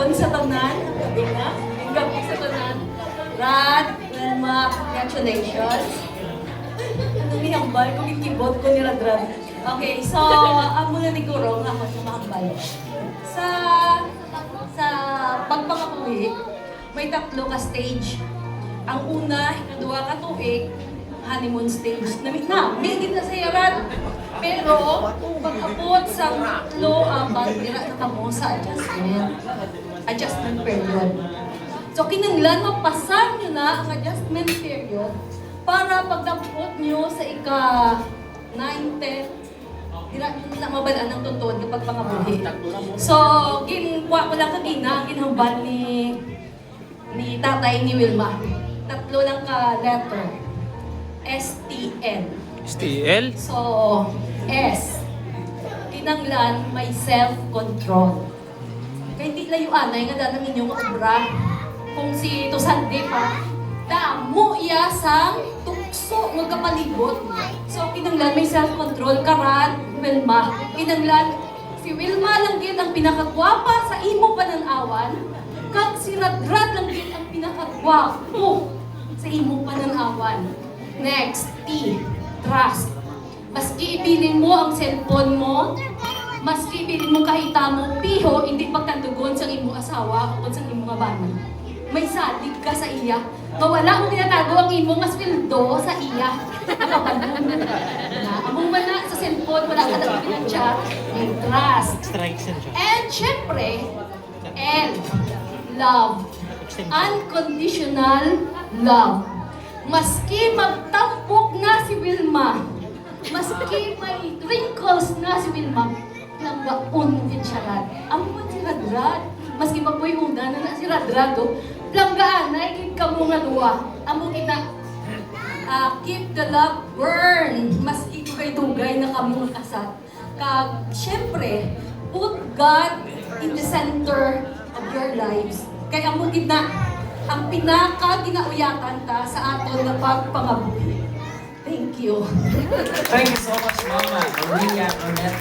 hapon sa tanan. Gabi sa tanan. Rad, Wilma, congratulations. Ano ni hambal? Kung ikibot ko ni Rad. Okay, so, amo na ni Gurong ako sa mahambal. Sa pagpangabuhi, may tatlo ka stage. Ang una, ikaduwa ka tuig, honeymoon stage. Minit na sa yarat. Pero, pag-abot sa tatlo, tira na kamo sa adjustment period. So, kinanglan, mapasan nyo na ang adjustment period para pagdapot nyo sa ika-9, 10, tira nyo na mabalaan ng tuntun kapag pangabuhi. So, ginkuha ko lang kagina, ginhambal ni tatay ni Wilma. Tatlo lang ka letter. STL. STL? So, S. Kinanglan, may self-control. Kaya hindi layuan, ay nga danang inyong obra. Kung si Tosande pa, damo iya sang tukso ng kapalibot. So, kinanglan, may self-control. Karan, Wilma. Kinanglan, si Wilma lang din ang pinakagwapa sa imo pananawan. Kag si Radrad lang din ang pinakagwapo sa imo pananawan. Next, T. Trust. Maski ibilin mo ang cellphone mo, maski ibilin mo kahita mo, piho, hindi pagkandugon sa imo asawa o sa imo kabana. May salig ka sa iya. Mawala mo tinatago ang imo nga sweldo sa iya. Nakabalong na. Among man na sa cellphone, wala ka lang pinag-chat. May trust. And syempre, L. Love. Unconditional love. Maski magtampok na si Wilma, maski may wrinkles na si Wilma, langgaon mo din siya Rad. Amon si Radrad, maski magpoy una na si Radrado, langgaan na ikit ka mo nga duwa. Amon kita, keep the love burn, maski tugay-tugay na kamo kasat. Kag, syempre, put God in the center of your lives. Kaya amon kita, ang pinaka-ginauyatan ta sa aton na pagpangabuhi. Thank you. Thank you so much, Mama. Maria Ornette.